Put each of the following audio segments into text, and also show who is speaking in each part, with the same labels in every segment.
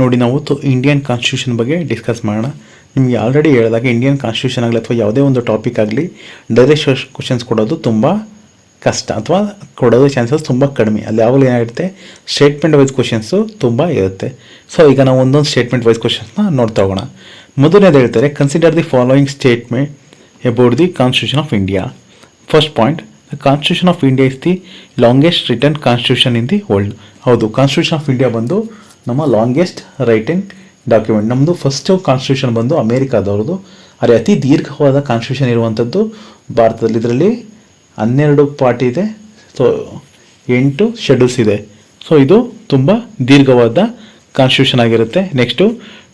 Speaker 1: ನೋಡಿ ನಾವು Indian constitution ಬಗ್ಗೆ ಡಿಸ್ಕಸ್ ಮಾಡೋಣ. ನಿಮಗೆ ಆಲ್ರೆಡಿ ಹೇಳಿದಾಗ ಇಂಡಿಯನ್ ಕಾನ್ಸ್ಟಿಟ್ಯೂಷನ್ ಆಗಲಿ ಅಥವಾ ಯಾವುದೇ ಒಂದು ಟಾಪಿಕ್ ಆಗಲಿ ಡೈರೆಕ್ಟ್ ಕ್ವಶನ್ಸ್ ಕೊಡೋದು ತುಂಬ ಕಷ್ಟ ಅಥವಾ ಕೊಡೋದು ಚಾನ್ಸಸ್ ತುಂಬ ಕಡಿಮೆ. ಅಲ್ಲಿ ಯಾವಾಗಲೂ ಏನಾಗಿರುತ್ತೆ, ಸ್ಟೇಟ್ಮೆಂಟ್ ವೈಸ್ ಕ್ವಶನ್ಸು ತುಂಬ ಇರುತ್ತೆ. ಸೊ ಈಗ ನಾವು ಒಂದೊಂದು ಸ್ಟೇಟ್ಮೆಂಟ್ ವೈಸ್ ಕ್ವಶನ್ಸ್ನ ನೋಡ್ತಾ ಹೋಗೋಣ. ಮೊದಲನೇದು ಹೇಳ್ತಾರೆ, consider the following statement about the constitution of India. First point, the constitution of India is the longest written constitution in the world. ಹೌದು, ಕಾನ್ಸ್ಟಿಟ್ಯೂಷನ್ ಆಫ್ ಇಂಡಿಯಾ ಬಂದು ನಮ್ಮ ಲಾಂಗೆಸ್ಟ್ ರೈಟಿಂಗ್ ಡಾಕ್ಯುಮೆಂಟ್. ನಮ್ಮದು first constitution ಬಂದು ಅಮೇರಿಕಾದವ್ರದ್ದು, ಆದರೆ ಅತಿ ದೀರ್ಘವಾದ constitution ಇರುವಂಥದ್ದು ಭಾರತದಲ್ಲಿ. ಇದರಲ್ಲಿ 12 ಪಾರ್ಟ್ ಇದೆ, ಸೊ 8 ಶೆಡ್ಯೂಲ್ಸ್ ಇದೆ. ಸೊ ಇದು ತುಂಬ ದೀರ್ಘವಾದ ಕಾನ್ಸ್ಟಿಟ್ಯೂಷನ್ ಆಗಿರುತ್ತೆ. Next,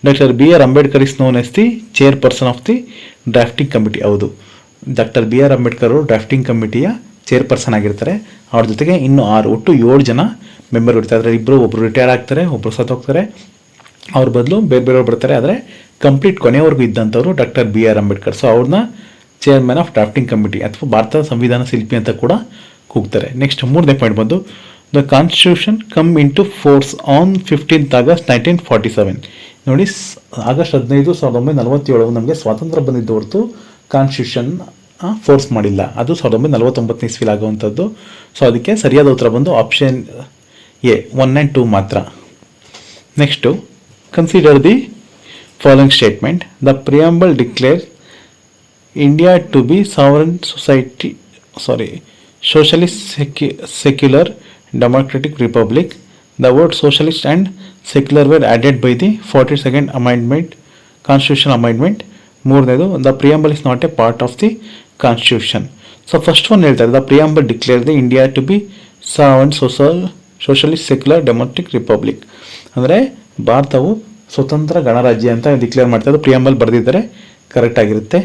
Speaker 1: doctor BR Ambedkar is known as the chairperson of the drafting committee. ಹೌದು, ಡಾಕ್ಟರ್ BR ಅಂಬೇಡ್ಕರ್ ಅವರು ಡ್ರಾಫ್ಟಿಂಗ್ ಕಮಿಟಿಯ ಚೇರ್ಪರ್ಸನ್ ಆಗಿರ್ತಾರೆ. ಅವ್ರ ಜೊತೆಗೆ ಇನ್ನು ಒಟ್ಟು 7 ಜನ ಮೆಂಬರ್ ಇರ್ತಾರೆ. ಅದರಲ್ಲಿ ಒಬ್ಬರು ರಿಟೈರ್ ಆಗ್ತಾರೆ, ಒಬ್ಬರು ಸತ್ತೋಗ್ತಾರೆ, ಅವ್ರ ಬದಲು ಬೇರೆಯವ್ರು ಬರ್ತಾರೆ. ಆದರೆ ಕಂಪ್ಲೀಟ್ ಕೊನೆಯವರೆಗೂ ಇದ್ದಂಥವ್ರು ಡಾಕ್ಟರ್ BR ಅಂಬೇಡ್ಕರ್. ಸೊ ಅವ್ರನ್ನ ಚೇರ್ಮನ್ ಆಫ್ ಡ್ರಾಫ್ಟಿಂಗ್ ಕಮಿಟಿ ಅಥವಾ ಭಾರತದ ಸಂವಿಧಾನ ಶಿಲ್ಪಿ ಅಂತ ಕೂಡ ಕೂಗ್ತಾರೆ. ನೆಕ್ಸ್ಟ್ ಮೂರನೇ ಪಾಯಿಂಟ್ ಬಂದು, the constitution come into force on 15th August 1947. ನೋಡಿ, ಆಗಸ್ಟ್ 15, 1947 ನಮಗೆ ಸ್ವಾತಂತ್ರ್ಯ ಬಂದಿದ್ದು ಹೊರತು ಕಾನ್ಸ್ಟಿಟ್ಯೂಷನ್ ಫೋರ್ಸ್ ಮಾಡಿಲ್ಲ. ಅದು 1949 ಇಸ್ವಿಲ್ ಆಗುವಂಥದ್ದು. ಸೊ ಅದಕ್ಕೆ ಸರಿಯಾದ ಉತ್ತರ ಬಂದು ಆಪ್ಷನ್ A 1 and 2 ಮಾತ್ರ. Next, consider the following statement. The preamble declare India to be sovereign socialist secular democratic republic. The word socialist and secular were added by the 42nd amendment, constitutional amendment. ಮೂರನೇದು, the preamble is not a part of the constitution. So first one ಹೇಳ್ತಾರೆ, the preamble declare the India to be sovereign socialist secular democratic republic. ಅಂದರೆ ಭಾರತವು ಸ್ವತಂತ್ರ ಗಣರಾಜ್ಯ ಅಂತ declare ಮಾಡ್ತಾರೆ. Preamble ಬರೆದಿದ್ದಾರೆ, correct ಆಗಿರುತ್ತೆ.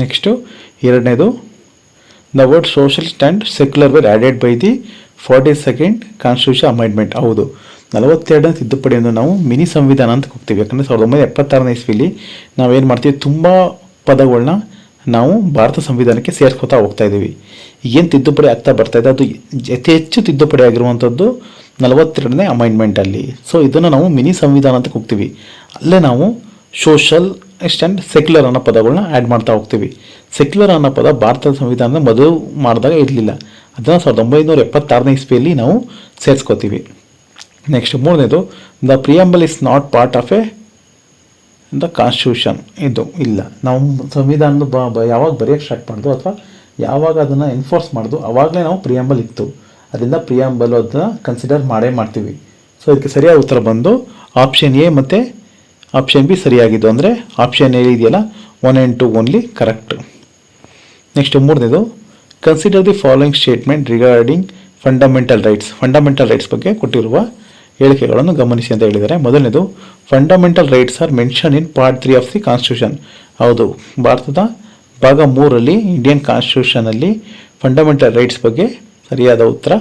Speaker 1: ನೆಕ್ಸ್ಟು ಎರಡನೇದು, the word socialist and secular were added by the 42nd constitution amendment. ಹೌದು, 42ನೇ ತಿದ್ದುಪಡಿಯನ್ನು ನಾವು ಮಿನಿ ಸಂವಿಧಾನ ಅಂತ ಹೋಗ್ತೀವಿ. ಯಾಕಂದರೆ 1976ನೇ ಇಸ್ವಿಲಿ ನಾವೇನು ಮಾಡ್ತೀವಿ, ತುಂಬ ಪದಗಳನ್ನ ನಾವು ಭಾರತ ಸಂವಿಧಾನಕ್ಕೆ ಸೇರಿಸ್ಕೊತಾ ಹೋಗ್ತಾ ಇದ್ದೀವಿ. ಏನು ತಿದ್ದುಪಡಿ ಆಗ್ತಾ ಬರ್ತಾ ಇದೆ, ಅದು ಅತಿ ಹೆಚ್ಚು ತಿದ್ದುಪಡಿ ಆಗಿರುವಂಥದ್ದು 42ನೇ ಅಮೆಂಡ್ಮೆಂಟಲ್ಲಿ. ಸೊ ಇದನ್ನು ನಾವು ಮಿನಿ ಸಂವಿಧಾನ ಅಂತ ಹೋಗ್ತೀವಿ. ಅಲ್ಲೇ ನಾವು ಸೋಷಲ್ ಆ್ಯಂಡ್ ಸೆಕ್ಯುಲರ್ ಅನ್ನೋ ಪದಗಳನ್ನ ಆ್ಯಡ್ ಮಾಡ್ತಾ ಹೋಗ್ತೀವಿ. ಸೆಕ್ಯುಲರ್ ಅನ್ನೋ ಪದ ಭಾರತದ ಸಂವಿಧಾನದ ಮೊದಲು ಮಾಡಿದಾಗ ಇರಲಿಲ್ಲ. ಅದನ್ನು 1976ನೇ ಇಸ್ವಿಯಲ್ಲಿ ನಾವು ಸೇರಿಸ್ಕೋತೀವಿ. ನೆಕ್ಸ್ಟ್ ಮೂರನೇದು, the preamble is not part of the constitution. ಇದು ಇಲ್ಲ, ನಾವು ಸಂವಿಧಾನದ ಯಾವಾಗ ಬರೆಯೋಕ್ಕೆ ಸ್ಟಾರ್ಟ್ ಮಾಡೋದು ಅಥವಾ ಯಾವಾಗ ಅದನ್ನು ಎನ್ಫೋರ್ಸ್ ಮಾಡೋದು ಆವಾಗಲೇ ನಾವು ಪ್ರಿಯಾಂಬಲ್ ಇತ್ತು. ಅದರಿಂದ ಪ್ರಿಯಾಂಬಲ್ ಅದನ್ನು ಕನ್ಸಿಡರ್ ಮಾಡ್ತೀವಿ. ಸೊ ಇದಕ್ಕೆ ಸರಿಯಾದ ಉತ್ತರ ಬಂದು ಆಪ್ಷನ್ A ಮತ್ತು ಆಪ್ಷನ್ B ಸರಿಯಾಗಿದ್ದು. ಅಂದರೆ ಆಪ್ಷನ್ A ಇದೆಯಲ್ಲ, 1 and 2 ಓನ್ಲಿ ಕರೆಕ್ಟ್. ನೆಕ್ಸ್ಟ್ ಮೂರನೇದು, consider the following statement regarding fundamental rights. Fundamental rights ಬಗ್ಗೆ ಕೊಟ್ಟಿರುವ ಹೇಳಿಕೆಗಳನ್ನು ಗಮನಿಸಿ ಅಂತ ಹೇಳಿದ್ದಾರೆ. ಮೊದಲನೇದು, fundamental rights R mention in part 3 of the constitution. ಹೌದು, ಭಾರತದ ಭಾಗ 3ರಲ್ಲಿ ಇಂಡಿಯನ್ ಕಾನ್ಸ್ಟಿಟ್ಯೂಷನಲ್ಲಿ ಫಂಡಮೆಂಟಲ್ ರೈಟ್ಸ್ ಬಗ್ಗೆ ಸರಿಯಾದ ಉತ್ತರ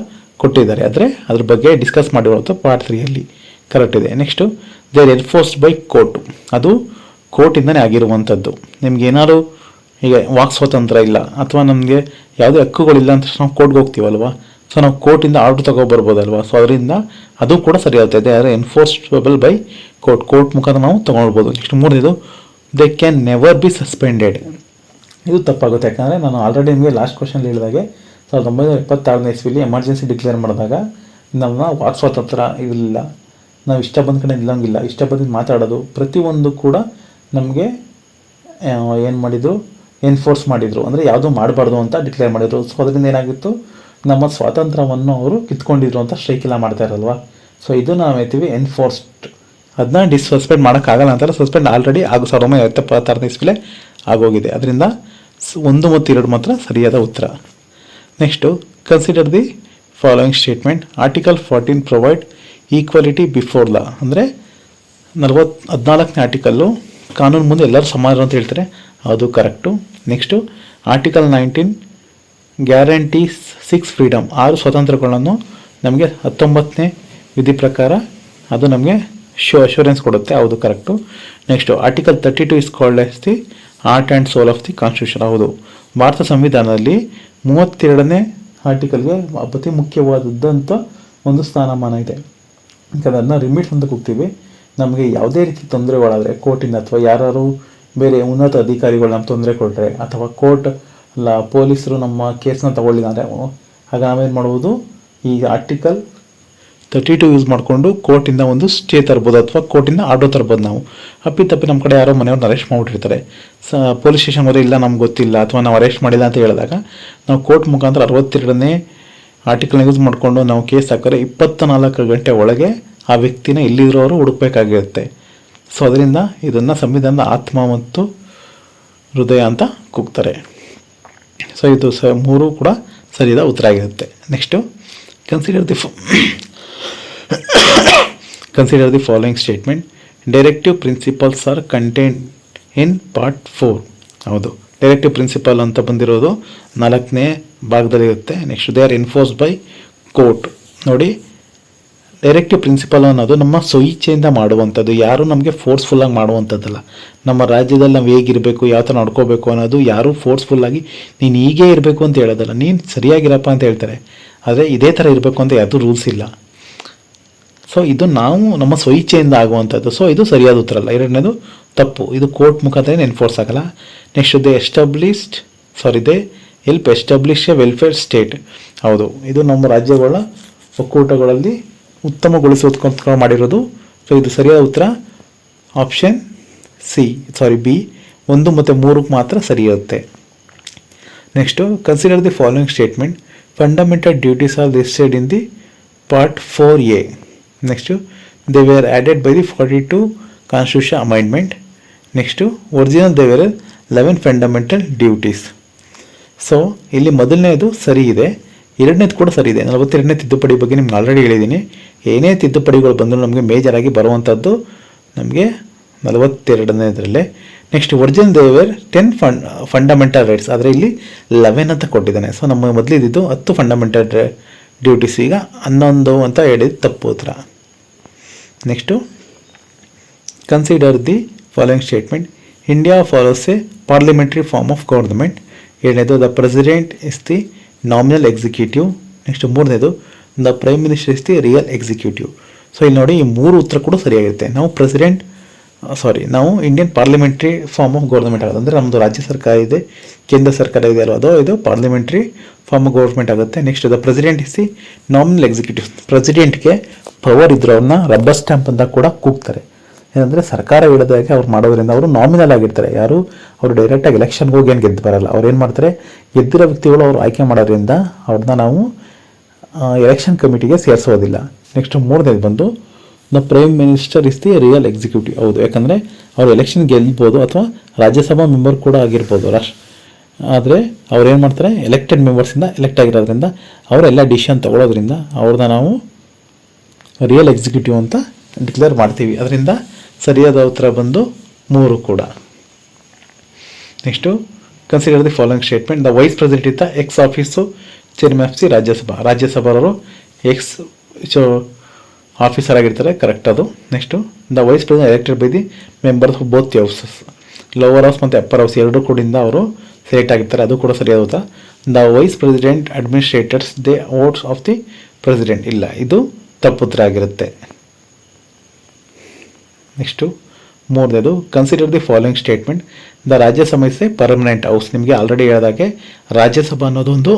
Speaker 1: ಕೊಟ್ಟಿದ್ದಾರೆ. ಆದರೆ ಅದ್ರ ಬಗ್ಗೆ ಡಿಸ್ಕಸ್ ಮಾಡಿರೋದು ಪಾರ್ಟ್ 3ಯಲ್ಲಿ ಕರೆಕ್ಟ್ ಇದೆ. Next, they are enforced by court. ಅದು ಕೋರ್ಟಿಂದನೇ ಆಗಿರುವಂಥದ್ದು. ನಿಮ್ಗೆ ಏನಾದ್ರು ಈಗ ವಾಕ್ ಸ್ವಾತಂತ್ರ್ಯ ಇಲ್ಲ ಅಥವಾ ನಮಗೆ ಯಾವುದೇ ಹಕ್ಕುಗಳಿಲ್ಲ ಅಂತ ನಾವು ಕೋರ್ಟ್ಗೆ ಹೋಗ್ತೀವಲ್ವ. ಸೊ ನಾವು ಕೋರ್ಟಿಂದ ಆರ್ಡರ್ ತೊಗೊಬರ್ಬೋದಲ್ವ. ಸೊ ಅದರಿಂದ ಅದು ಕೂಡ ಸರಿಯಾಗುತ್ತೆ. ದೇ ಆರ್ ಎನ್ಫೋರ್ಸ್ಬಲ್ ಬೈ ಕೋರ್ಟ್ ಮುಖಾಂತರ ನಾವು ತೊಗೊಳ್ಬೋದು. ನೆಕ್ಸ್ಟ್ ಮೂರನೇದು, they can never B suspended. ಇದು ತಪ್ಪಾಗುತ್ತೆ. ಯಾಕಂದರೆ ನಾನು ಆಲ್ರೆಡಿ ನಿಮಗೆ ಲಾಸ್ಟ್ ಕ್ವಶನ್ ಹೇಳಿದಾಗೆ 1976ನೇ ಇಸ್ವಿಲಿ ಎಮರ್ಜೆನ್ಸಿ ಡಿಕ್ಲೇರ್ ಮಾಡಿದಾಗ ನಮ್ಮ ವಾಕ್ ಸ್ವಾತಂತ್ರ್ಯ ಇರಲಿಲ್ಲ. ನಾವು ಇಷ್ಟ ಬಂದ ಕಡೆ ನಿಲ್ಲಂಗಿಲ್ಲ, ಇಷ್ಟ ಬಂದಿದ್ದು ಮಾತಾಡೋದು ಪ್ರತಿಯೊಂದು ಕೂಡ ನಮಗೆ ಏನು ಮಾಡಿದರು, ಎನ್ಫೋರ್ಸ್ ಮಾಡಿದರು. ಅಂದರೆ ಯಾವುದೂ ಮಾಡಬಾರ್ದು ಅಂತ ಡಿಕ್ಲೇರ್ ಮಾಡಿದರು. ಸೊ ಅದರಿಂದ ಏನಾಗಿತ್ತು, ನಮ್ಮ ಸ್ವಾತಂತ್ರ್ಯವನ್ನು ಅವರು ಕಿತ್ಕೊಂಡಿದ್ರು ಅಂತ ಸ್ಟ್ರೈಕ್ ಎಲ್ಲ ಮಾಡ್ತಾ ಇರಲ್ವ. ಸೊ ಇದು ನಾವು ಹೇಳ್ತೀವಿ ಎನ್ಫೋರ್ಸ್ಡ್. ಅದನ್ನ ಸಸ್ಪೆಂಡ್ ಮಾಡೋಕ್ಕಾಗಲ್ಲ ಅಂತಾರೆ. ಸಸ್ಪೆಂಡ್ ಆಲ್ರೆಡಿ 1976ನೇ ಇಸ್ವಿಲೇ ಆಗೋಗಿದೆ. ಅದರಿಂದ 1 ಮತ್ತು 2 ಮಾತ್ರ ಸರಿಯಾದ ಉತ್ತರ. Next, consider the following statement. Article 14 provide equality before law. ಅಂದರೆ 14ನೇ ಆರ್ಟಿಕಲ್ಲು ಕಾನೂನು ಮುಂದೆ ಎಲ್ಲರೂ ಸಮಾನರು ಅಂತ ಹೇಳ್ತಾರೆ. ಅದು correct. Next, article 19 guarantees 6 freedom. 6 ಸ್ವಾತಂತ್ರ್ಯಗಳನ್ನು ನಮಗೆ 19ನೇ ವಿಧಿ ಪ್ರಕಾರ ಅದು ನಮಗೆ ಅಶ್ಯೂರೆನ್ಸ್ ಕೊಡುತ್ತೆ. ಹೌದು, correct. Next, article 32 is called as the heart and soul of the constitution. ಹೌದು, ಭಾರತ ಸಂವಿಧಾನದಲ್ಲಿ 32ನೇ ಆರ್ಟಿಕಲ್ಗೆ ಅತಿ ಮುಖ್ಯವಾದಂಥ ಒಂದು ಸ್ಥಾನಮಾನ ಇದೆ. ಯಾಕಂದರೆ ಅದನ್ನ ರಿಮಿಟ್ಸ್ ಅಂತ ಕೂಗ್ತೀವಿ. ನಮಗೆ ಯಾವುದೇ ರೀತಿ ತೊಂದರೆಗಳಾದರೆ ಕೋರ್ಟಿಂದ ಅಥವಾ ಯಾರು ಬೇರೆ ಉನ್ನತ ಅಧಿಕಾರಿಗಳು ನಮ್ಮ ತೊಂದರೆ ಕೊಟ್ಟರೆ ಅಥವಾ ಕೋರ್ಟ್ ಪೊಲೀಸರು ನಮ್ಮ ಕೇಸ್ನ ತಗೊಳ್ಳಿಲ್ಲ ಅಂದರೆ ಆಗ ನಾವೇನು ಮಾಡ್ಬೋದು, ಈ ಆರ್ಟಿಕಲ್ 32 ಯೂಸ್ ಮಾಡಿಕೊಂಡು ಕೋರ್ಟಿಂದ ಒಂದು ಸ್ಟೇ ತರ್ಬೋದು ಅಥವಾ ಕೋರ್ಟಿಂದ ಆರ್ಡರ್ ತರ್ಬೋದು. ನಾವು ಅಪ್ಪಿತಪ್ಪಿ ನಮ್ಮ ಕಡೆ ಯಾರೋ ಮನೆಯವ್ರನ್ನ ಅರೆಸ್ಟ್ ಮಾಡಿಬಿಟ್ಟಿರ್ತಾರೆ, ಪೊಲೀಸ್ ಸ್ಟೇಷನ್ ಹೋದರೆ ಇಲ್ಲ ನಮ್ಗೆ ಗೊತ್ತಿಲ್ಲ ಅಥವಾ ನಾವು ಅರೆಸ್ಟ್ ಮಾಡಿಲ್ಲ ಅಂತ ಹೇಳಿದಾಗ ನಾವು ಕೋರ್ಟ್ ಮುಖಾಂತರ 62ನೇ ಆರ್ಟಿಕಲ್ನ ಯೂಸ್ ಮಾಡಿಕೊಂಡು ನಾವು ಕೇಸ್ ಹಾಕಿದ್ರೆ 24 ಗಂಟೆ ಒಳಗೆ ಆ ವ್ಯಕ್ತಿನ ಎಲ್ಲಿರೋರು ಹುಡುಕಬೇಕಾಗಿರುತ್ತೆ. ಸೊ ಅದರಿಂದ ಇದನ್ನು ಸಂವಿಧಾನದ ಆತ್ಮ ಮತ್ತು ಹೃದಯ ಅಂತ ಕೂಗ್ತಾರೆ. ಸೊ ಇದು ಮೂರು ಕೂಡ ಸರಿಯಾದ ಉತ್ತರ ಆಗಿರುತ್ತೆ. Next consider the following statement. Directive principles are contained in part 4. ಹೌದು, ಡೈರೆಕ್ಟಿವ್ ಪ್ರಿನ್ಸಿಪಲ್ ಅಂತ ಬಂದಿರೋದು 4ನೇ ಭಾಗದಲ್ಲಿರುತ್ತೆ. Next they are enforced by court. ನೋಡಿ, ಡೈರೆಕ್ಟಿವ್ ಪ್ರಿನ್ಸಿಪಲ್ ಅನ್ನೋದು ನಮ್ಮ ಸ್ವಇಚ್ಛೆಯಿಂದ ಮಾಡುವಂಥದ್ದು, ಯಾರೂ ನಮಗೆ ಫೋರ್ಸ್ಫುಲ್ಲಾಗಿ ಮಾಡುವಂಥದ್ದಲ್ಲ. ನಮ್ಮ ರಾಜ್ಯದಲ್ಲಿ ನಾವು ಹೇಗಿರಬೇಕು, ಯಾವ ಥರ ನಡ್ಕೋಬೇಕು ಅನ್ನೋದು ಯಾರೂ ಫೋರ್ಸ್ಫುಲ್ಲಾಗಿ ನೀನು ಹೀಗೇ ಇರಬೇಕು ಅಂತ ಹೇಳೋದಲ್ಲ, ನೀನು ಸರಿಯಾಗಿರಪ್ಪ ಅಂತ ಹೇಳ್ತಾರೆ. ಆದರೆ ಇದೇ ಥರ ಇರಬೇಕು ಅಂತ ಯಾವುದೂ ರೂಲ್ಸ್ ಇಲ್ಲ. ಸೊ ಇದು ನಾವು ನಮ್ಮ ಸ್ವಇಚ್ಛೆಯಿಂದ ಆಗುವಂಥದ್ದು. ಸೊ ಇದು ಸರಿಯಾದ ಉತ್ತರ ಅಲ್ಲ. ಎರಡನೇದು ತಪ್ಪು, ಇದು ಕೋರ್ಟ್ ಮುಖಾಂತರ ಎನ್ಫೋರ್ಸ್ ಆಗಲ್ಲ. Next they help establish A welfare state. ಹೌದು, ಇದು ನಮ್ಮ ರಾಜ್ಯಗಳ ಒಕ್ಕೂಟಗಳಲ್ಲಿ ಉತ್ತಮಗೊಳಿಸೋದಕ್ಕೋಸ್ಕರ ಮಾಡಿರೋದು. ಸೊ ಇದು ಸರಿಯಾದ ಉತ್ತರ ಆಪ್ಷನ್ ಬಿ 1 ಮತ್ತು 3 ಮಾತ್ರ ಸರಿ ಇರುತ್ತೆ. Next consider the following statement. Fundamental duties R listed in the part 4A. Next they were added by the 42 constitution amendment. Next original they wear 11 fundamental duties. So ಇಲ್ಲಿ ಮೊದಲನೇದು ಸರಿ ಇದೆ, ಎರಡನೇದು ಕೂಡ ಸರಿ ಇದೆ. 42ನೇ ತಿದ್ದುಪಡಿ ಬಗ್ಗೆ ನಿಮ್ಗೆ ಆಲ್ರೆಡಿ ಹೇಳಿದ್ದೀನಿ. ಏನೇ ತಿದ್ದುಪಡಿಗಳು ಬಂದರೂ ನಮಗೆ ಮೇಜರಾಗಿ ಬರುವಂಥದ್ದು ನಮಗೆ 42ನೇದರಲ್ಲೇ. Next original they were 10 fundamental rights, ಆದರೆ ಇಲ್ಲಿ 11 ಅಂತ ಕೊಟ್ಟಿದ್ದಾನೆ. ಸೊ ನಮ್ಮ ಮೊದಲಿದ್ದು 10 ಫಂಡಮೆಂಟಲ್ ಡ್ಯೂಟೀಸ್, ಈಗ 11 ಅಂತ ಹೇಳಿದ್ದು ತಪ್ಪು ಉತ್ತರ. Next consider the following statement. India follows a parliamentary form of government. ಎರಡನೇದು the president is the nominal executive. Next ಮೂರನೇದು the prime minister is the real executive. So ಇಲ್ಲಿ ನೋಡಿ, ಈ 3 ಉತ್ತರ ಕೂಡ ಸರಿಯಾಗಿರುತ್ತೆ. ನಾವು Indian parliamentary form of government ಆಗೋದು ಅಂದರೆ ನಮ್ಮದು ರಾಜ್ಯ ಸರ್ಕಾರ ಇದೆ, ಕೇಂದ್ರ ಸರ್ಕಾರ ಇದೆ ಅಲ್ವಾ, ಇದು ಪಾರ್ಲಿಮೆಂಟ್ರಿ ಫಾರ್ಮ್ ಆಫ್ ಗೌರ್ಮೆಂಟ್ ಆಗುತ್ತೆ. Next the president is the nominal executive. ಪ್ರೆಸಿಡೆಂಟ್ಗೆ ಪವರ್ ಇದ್ರೂ ಅವ್ರನ್ನ ರಬ್ಬರ್ ಸ್ಟ್ಯಾಂಪ್ ಅಂತ ಕೂಡ ಕೂಗ್ತಾರೆ. ಏನಂದರೆ ಸರ್ಕಾರ ಹೇಳಿದಾಗೆ ಅವ್ರು ಮಾಡೋದ್ರಿಂದ ಅವರು ನಾಮಿನಲ್ ಆಗಿರ್ತಾರೆ. ಅವರು ಡೈರೆಕ್ಟಾಗಿ ಎಲೆಕ್ಷನ್ಗೆ ಹೋಗಿ ಏನು ಗೆದ್ದು ಬರಲ್ಲ. ಅವ್ರು ಏನು ಮಾಡ್ತಾರೆ, ಗೆದ್ದಿರೋ ವ್ಯಕ್ತಿಗಳು ಅವರು ಆಯ್ಕೆ ಮಾಡೋದ್ರಿಂದ ಅವ್ರನ್ನ ನಾವು ಎಲೆಕ್ಷನ್ ಕಮಿಟಿಗೆ ಸೇರಿಸೋದಿಲ್ಲ. ನೆಕ್ಸ್ಟ್ ಮೂರನೇದು ಬಂದು the prime minister is the real executive. ಹೌದು, ಯಾಕಂದರೆ ಅವರು ಎಲೆಕ್ಷನ್ ಗೆಲ್ಬೋದು ಅಥವಾ ರಾಜ್ಯಸಭಾ ಮೆಂಬರ್ ಕೂಡ ಆಗಿರ್ಬೋದು ಆದರೆ ಅವ್ರು ಏನು ಮಾಡ್ತಾರೆ, ಎಲೆಕ್ಟೆಡ್ ಮೆಂಬರ್ಸಿಂದ ಎಲೆಕ್ಟ್ ಆಗಿರೋದ್ರಿಂದ ಅವರೆಲ್ಲ ಡಿಸಿಷನ್ ತಗೊಳ್ಳೋದ್ರಿಂದ ಅವ್ರನ್ನ ನಾವು ರಿಯಲ್ ಎಕ್ಸಿಕ್ಯೂಟಿವ್ ಅಂತ ಡಿಕ್ಲೇರ್ ಮಾಡ್ತೀವಿ. ಅದರಿಂದ ಸರಿಯಾದ ಉತ್ತರ ಬಂದು 3 ಕೂಡ. Next consider the following statement. The vice president ಇದ್ದ ex office chairman of the ರಾಜ್ಯಸಭಾರವರು ಎಕ್ಸ್ ಆಫೀಸರ್ ಆಗಿರ್ತಾರೆ, ಕರೆಕ್ಟ್ ಅದು. Next the vice president elected by the members of both houses. Lower house ಮತ್ತು ಅಪ್ಪರ್ ಹೌಸ್ ಎರಡೂ ಕೂಡಿಂದ ಅವರು select ಆಗಿರ್ತಾರೆ, ಅದು ಕೂಡ ಸರಿಯಾದ ಉತ್ತರ. The vice president administrators they votes of the president. ಇಲ್ಲ, ಇದು ತಪ್ಪುತ್ರ ಆಗಿರುತ್ತೆ. ನೆಕ್ಸ್ಟು ಮೂರನೇದು consider the following statement. The Rajya Sabha is A permanent house. ನಿಮಗೆ ಆಲ್ರೆಡಿ ಹೇಳಿದಾಗೆ ರಾಜ್ಯಸಭಾ ಅನ್ನೋದೊಂದು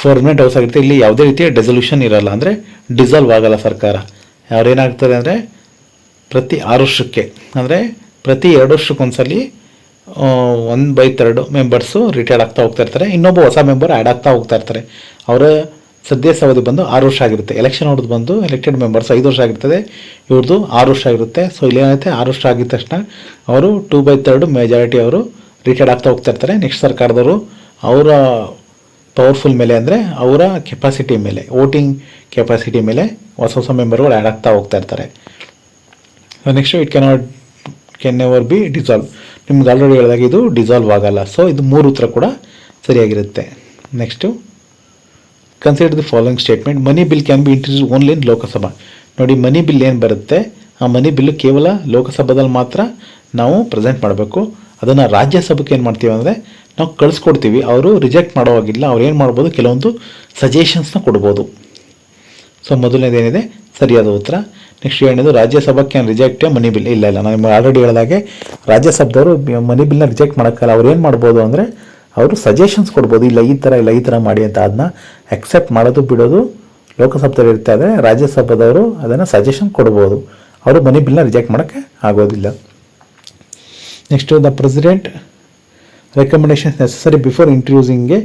Speaker 1: ಪರ್ಮನೆಂಟ್ ಹೌಸ್ ಆಗಿರುತ್ತೆ. ಇಲ್ಲಿ ಯಾವುದೇ ರೀತಿಯ ಡೆಸಲ್ಯೂಷನ್ ಇರಲ್ಲ, ಅಂದರೆ ಡಿಸಾಲ್ವ್ ಆಗಲ್ಲ ಸರ್ಕಾರ. ಅವ್ರೇನಾಗ್ತದೆ ಅಂದರೆ ಪ್ರತಿ 6 ವರ್ಷಕ್ಕೆ, ಅಂದರೆ ಪ್ರತಿ 2 ವರ್ಷಕ್ಕೊಂದ್ಸಲಿ 1/3 ಮೆಂಬರ್ಸು ರಿಟೈರ್ಡ್ ಆಗ್ತಾ ಹೋಗ್ತಾ ಇರ್ತಾರೆ, ಇನ್ನೊಬ್ಬ ಹೊಸ ಮೆಂಬರ್ ಆ್ಯಡ್ ಆಗ್ತಾ ಹೋಗ್ತಾ ಇರ್ತಾರೆ. ಅವರ ಸದಸ್ಯಾವಧಿ ಬಂದು 6 ವರ್ಷ ಆಗಿರುತ್ತೆ. ಎಲೆಕ್ಷನ್ ಅವ್ರದ್ದು ಬಂದು ಎಲೆಕ್ಟೆಡ್ ಮೆಂಬರ್ಸ್ 5 ವರ್ಷ ಆಗಿರ್ತದೆ, ಇವ್ರದ್ದು 6 ವರ್ಷ ಆಗಿರುತ್ತೆ. ಸೊ ಇಲ್ಲೇನೈತೆ, 6 ವರ್ಷ ಆಗಿದ ತಕ್ಷಣ ಅವರು 2/3 ಮೆಜಾರಿಟಿ ಅವರು ರಿಟೈರ್ಡ್ ಆಗ್ತಾ ಹೋಗ್ತಾ ಇರ್ತಾರೆ. ನೆಕ್ಸ್ಟ್ ಸರ್ಕಾರದವರು ಅವರ ಪವರ್ಫುಲ್ ಮೇಲೆ, ಅಂದರೆ ಅವರ ಕೆಪಾಸಿಟಿ ಮೇಲೆ, ವೋಟಿಂಗ್ ಕೆಪಾಸಿಟಿ ಮೇಲೆ ಹೊಸ ಮೆಂಬರ್ಗಳು ಆ್ಯಡ್ ಆಗ್ತಾ ಹೋಗ್ತಾ ಇರ್ತಾರೆ. Next it can never be dissolve. ನಿಮ್ಗೆ ಆಲ್ರೆಡಿ ಹೇಳಿದಾಗ ಇದು ಡಿಸಾಲ್ವ್ ಆಗಲ್ಲ. ಸೊ ಇದು 3 ಉತ್ತರ ಕೂಡ ಸರಿಯಾಗಿರುತ್ತೆ. Next consider the following statement. Money bill can be introduce only in Lok Sabha. ನೋಡಿ, ಮನಿ ಬಿಲ್ ಏನು ಬರುತ್ತೆ, ಆ ಮನಿ ಬಿಲ್ಲು ಕೇವಲ ಲೋಕಸಭಾದಲ್ಲಿ ಮಾತ್ರ ನಾವು ಪ್ರೆಸೆಂಟ್ ಮಾಡಬೇಕು. ಅದನ್ನು ರಾಜ್ಯಸಭೆಗೆ ಏನು ಮಾಡ್ತೀವಿ ಅಂದರೆ ನಾವು ಕಳಿಸ್ಕೊಡ್ತೀವಿ. ಅವರು ರಿಜೆಕ್ಟ್ ಮಾಡೋವಾಗಿಲ್ಲ. ಅವ್ರು ಏನು ಮಾಡ್ಬೋದು, ಕೆಲವೊಂದು ಸಜೆಷನ್ಸ್ನ ಕೊಡ್ಬೋದು. ಸೊ ಮೊದಲನೇದೇನಿದೆ ಸರಿಯಾದ ಉತ್ತರ. ನೆಕ್ಸ್ಟ್ ಏನಿದು Rajya Sabha can reject A money bill. ಇಲ್ಲ ನಾನು ನಿಮ್ಗೆ ಆಲ್ರೆಡಿ ಹೇಳಿದಾಗೆ ರಾಜ್ಯಸಭದವರು ಮನಿ ಬಿಲ್ನ ರಿಜೆಕ್ಟ್ ಮಾಡೋಕ್ಕಲ್ಲ. ಅವ್ರು ಏನು ಮಾಡ್ಬೋದು ಅಂದರೆ ಅವರು ಸಜೆಷನ್ಸ್ ಕೊಡ್ಬೋದು, ಇಲ್ಲ ಈ ಥರ ಮಾಡಿ ಅಂತ. ಅದನ್ನ ಅಕ್ಸೆಪ್ಟ್ ಮಾಡೋದು ಬಿಡೋದು ಲೋಕಸಭೆಯಲ್ಲಿ ಇರ್ತಾ ಇದೆ. ರಾಜ್ಯಸಭಾದವರು ಅದನ್ನು ಸಜೆಷನ್ ಕೊಡ್ಬೋದು, ಅವರು ಮನಿ ಬಿಲ್ನ ರಿಜೆಕ್ಟ್ ಮಾಡೋಕ್ಕೆ ಆಗೋದಿಲ್ಲ. Next the president recommendations necessary before introducing A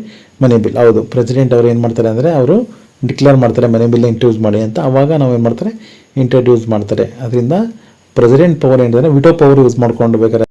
Speaker 1: money bill. ಹೌದು, ಪ್ರೆಸಿಡೆಂಟ್ ಅವರು ಏನು ಮಾಡ್ತಾರೆ ಅಂದರೆ ಅವರು ಡಿಕ್ಲೇರ್ ಮಾಡ್ತಾರೆ ಮನಿ ಬಿಲ್ನ ಇಂಟ್ರೊಡ್ಯೂಸ್ ಮಾಡಿ ಅಂತ. ಆವಾಗ ನಾವು ಏನು ಮಾಡ್ತಾರೆ, ಇಂಟ್ರೊಡ್ಯೂಸ್ ಮಾಡ್ತಾರೆ. ಅದರಿಂದ ಪ್ರೆಸಿಡೆಂಟ್ ಪವರ್ ಏನಿದೆ ವಿಟೋ ಪವರ್ ಯೂಸ್ ಮಾಡ್ಕೊಂಡು ಬೇಕಾದ್ರೆ